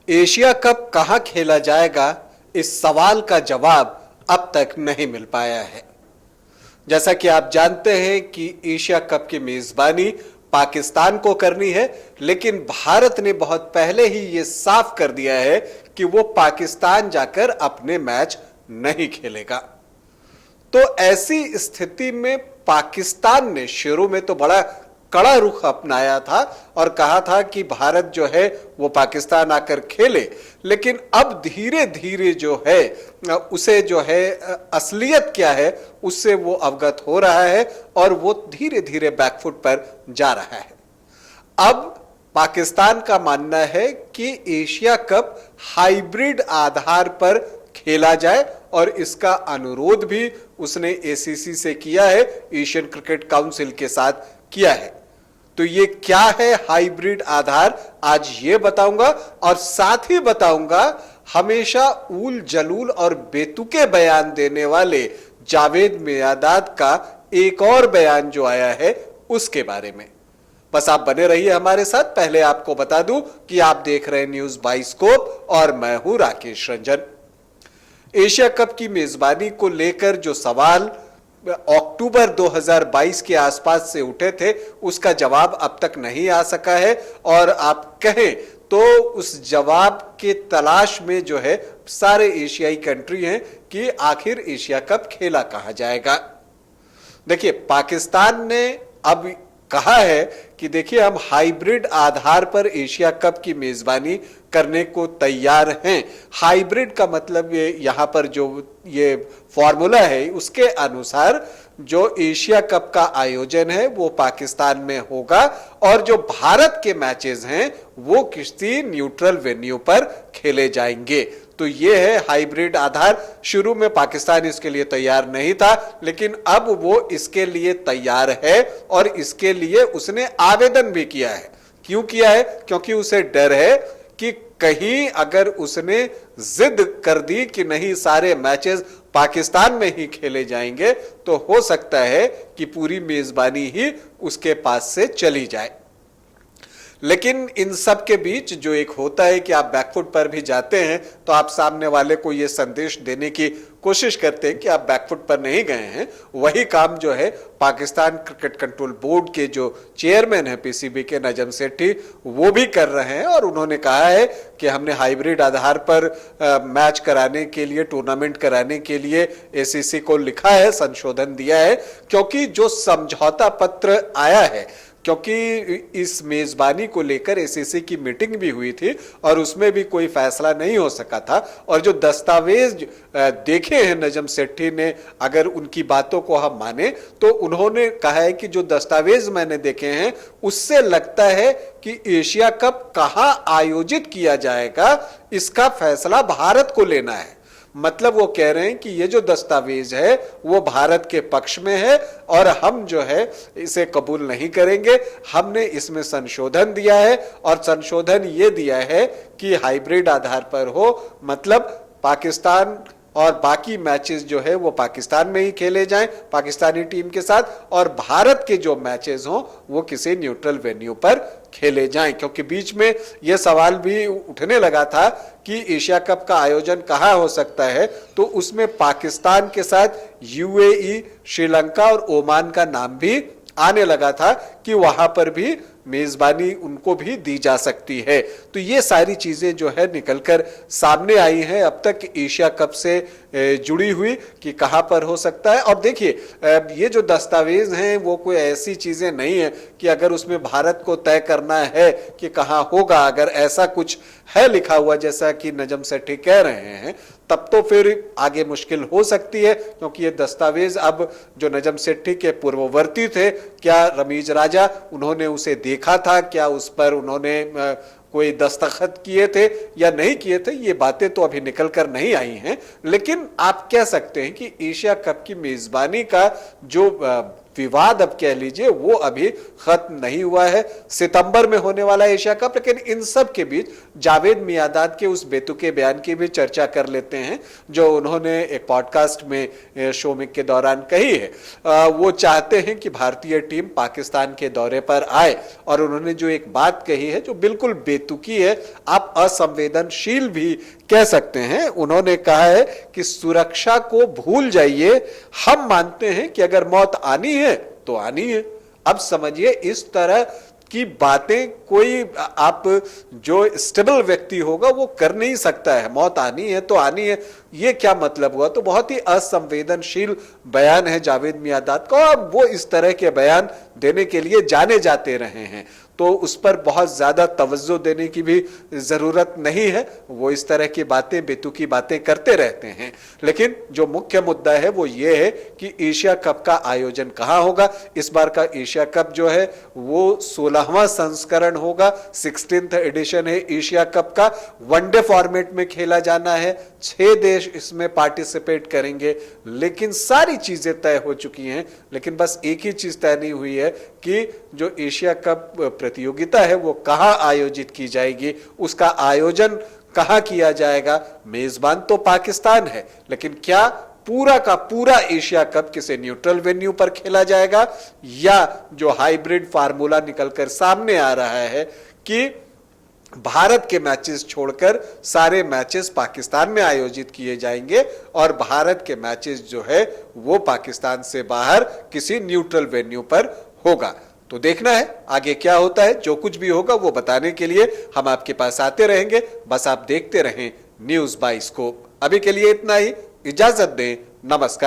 Asia cup कहां खेला जाएगा, इस सवाल का जवाब अब तक नहीं मिल पाया है। जैसा कि आप जानते हैं कि एशिया कप की मेजबानी पाकिस्तान को करनी है, लेकिन भारत ने बहुत पहले ही यह साफ कर दिया है कि वो पाकिस्तान जाकर अपने मैच नहीं खेलेगा। तो ऐसी स्थिति में पाकिस्तान ने शुरू में तो बड़ा कड़ा रुख अपनाया था और कहा था कि भारत जो है वो पाकिस्तान आकर खेले, लेकिन अब धीरे धीरे जो है उसे जो है असलियत क्या है उससे वो अवगत हो रहा है और वो धीरे धीरे बैकफुट पर जा रहा है। अब पाकिस्तान का मानना है कि एशिया कप हाइब्रिड आधार पर खेला जाए और इसका अनुरोध भी उसने एसीसी से किया है, एशियन क्रिकेट काउंसिल के साथ किया है। तो ये क्या है हाइब्रिड आधार, आज ये बताऊंगा और साथ ही बताऊंगा हमेशा ऊल जलूल और बेतुके बयान देने वाले जावेद मियांदाद का एक और बयान जो आया है उसके बारे में। बस आप बने रहिए हमारे साथ। पहले आपको बता दूं कि आप देख रहे हैं न्यूज बाइस्कोप और मैं हूं राकेश रंजन। एशिया कप की मेजबानी को लेकर जो सवाल अक्टूबर 2022 के आसपास से उठे थे उसका जवाब अब तक नहीं आ सका है और आप कहें तो उस जवाब के तलाश में जो है सारे एशियाई कंट्री हैं कि आखिर एशिया कप खेला कहां जाएगा। देखिए, पाकिस्तान ने अब कहा है कि देखिए हम हाइब्रिड आधार पर एशिया कप की मेजबानी करने को तैयार हैं। हाइब्रिड का मतलब ये यहां पर जो ये फॉर्मूला है उसके अनुसार जो एशिया कप का आयोजन है वो पाकिस्तान में होगा और जो भारत के मैचेस हैं वो किसी न्यूट्रल वेन्यू पर खेले जाएंगे। तो ये है हाइब्रिड आधार। शुरू में पाकिस्तान इसके लिए तैयार नहीं था, लेकिन अब वो इसके लिए तैयार है और इसके लिए उसने आवेदन भी किया है। क्यों किया है? क्योंकि उसे डर है कि कहीं अगर उसने जिद कर दी कि नहीं सारे मैचेस पाकिस्तान में ही खेले जाएंगे तो हो सकता है कि पूरी मेजबानी ही उसके पास से चली जाए। लेकिन इन सब के बीच जो एक होता है कि आप बैकफुट पर भी जाते हैं तो आप सामने वाले को यह संदेश देने की कोशिश करते हैं कि आप बैकफुट पर नहीं गए हैं। वही काम जो है पाकिस्तान क्रिकेट कंट्रोल बोर्ड के जो चेयरमैन है पीसीबी के नजम सेठी वो भी कर रहे हैं और उन्होंने कहा है कि हमने हाइब्रिड आधार पर मैच कराने के लिए, टूर्नामेंट कराने के लिए एसीसी को लिखा है, संशोधन दिया है, क्योंकि जो समझौता पत्र आया है, क्योंकि इस मेजबानी को लेकर एसीसी की मीटिंग भी हुई थी और उसमें भी कोई फैसला नहीं हो सका था और जो दस्तावेज देखे हैं नजम सेठी ने, अगर उनकी बातों को हम माने तो उन्होंने कहा है कि जो दस्तावेज मैंने देखे हैं उससे लगता है कि एशिया कप कहां आयोजित किया जाएगा इसका फैसला भारत को लेना है। मतलब वो कह रहे हैं कि ये जो दस्तावेज है वो भारत के पक्ष में है और हम जो है इसे कबूल नहीं करेंगे। हमने इसमें संशोधन दिया है और संशोधन ये दिया है कि हाइब्रिड आधार पर हो, मतलब पाकिस्तान और बाकी मैचेस जो है वो पाकिस्तान में ही खेले जाएं पाकिस्तानी टीम के साथ, और भारत के जो मैचेस हों वो किसी न्यूट्रल वेन्यू पर खेले जाएं। क्योंकि बीच में यह सवाल भी उठने लगा था कि एशिया कप का आयोजन कहां हो सकता है, तो उसमें पाकिस्तान के साथ यूएई, श्रीलंका और ओमान का नाम भी आने लगा था कि वहां पर भी मेजबानी उनको भी दी जा सकती है। तो ये सारी चीजें जो है निकलकर सामने आई हैं अब तक एशिया कप से जुड़ी हुई कि कहां पर हो सकता है। और देखिए, ये जो दस्तावेज हैं वो कोई ऐसी चीजें नहीं है कि अगर उसमें भारत को तय करना है कि कहां होगा, अगर ऐसा कुछ है लिखा हुआ जैसा कि नजम सेठी कह रहे हैं तब तो फिर आगे मुश्किल हो सकती है, क्योंकि ये दस्तावेज अब जो नजम सेठी के पूर्ववर्ती थे, क्या रमीज राजा, उन्होंने उसे देखा था, क्या उस पर उन्होंने कोई दस्तखत किए थे या नहीं किए थे, ये बातें तो अभी निकल कर नहीं आई हैं। लेकिन आप कह सकते हैं कि एशिया कप की मेजबानी का जो विवाद अब कह लीजिए वो अभी खत्म नहीं हुआ है। सितंबर में होने वाला एशिया कप, लेकिन इन सब के बीच जावेद मियांदाद के उस बेतुके बयान की भी चर्चा कर लेते हैं जो उन्होंने एक पॉडकास्ट में शो में के दौरान कही है। वो चाहते हैं कि भारतीय टीम पाकिस्तान के दौरे पर आए और उन्होंने जो एक बात कही है जो बिल्कुल बेतुकी है, आप असंवेदनशील भी कह सकते हैं। उन्होंने कहा है कि सुरक्षा को भूल जाइए, हम मानते हैं कि अगर मौत आनी है तो आनी है। अब समझिए इस तरह की बातें कोई आप जो स्टेबल व्यक्ति होगा वो कर नहीं सकता है। मौत आनी है तो आनी है, ये क्या मतलब हुआ? तो बहुत ही असंवेदनशील बयान है जावेद मियांदाद का, और वो इस तरह के बयान देने के लिए जाने जाते रहे हैं, तो उस पर बहुत ज्यादा तवज्जो देने की भी जरूरत नहीं है। वो इस तरह की बातें, बेतुकी बातें करते रहते हैं। लेकिन जो मुख्य मुद्दा है वो ये है कि एशिया कप का आयोजन कहां होगा। इस बार का एशिया कप जो है वो 16वां संस्करण होगा, 16th एडिशन है एशिया कप का। वनडे फॉर्मेट में खेला जाना है, 6 देश इसमें पार्टिसिपेट करेंगे, लेकिन सारी चीजें तय हो चुकी हैं। लेकिन बस एक ही चीज तय नहीं हुई है कि जो एशिया कप प्रतियोगिता है वो कहां आयोजित की जाएगी, उसका आयोजन कहां किया जाएगा। मेजबान तो पाकिस्तान है, लेकिन क्या पूरा का पूरा एशिया कप किसी न्यूट्रल वेन्यू पर खेला जाएगा, या जो हाइब्रिड फार्मूला निकलकर सामने आ रहा है कि भारत के मैचेस छोड़कर सारे मैचेस पाकिस्तान में आयोजित किए जाएंगे और भारत के मैचेस जो है वो पाकिस्तान से बाहर किसी न्यूट्रल वेन्यू पर होगा। तो देखना है आगे क्या होता है। जो कुछ भी होगा वो बताने के लिए हम आपके पास आते रहेंगे। बस आप देखते रहें न्यूज़ बाइस्कोप। अभी के लिए इतना ही, इजाजत दें, नमस्कार।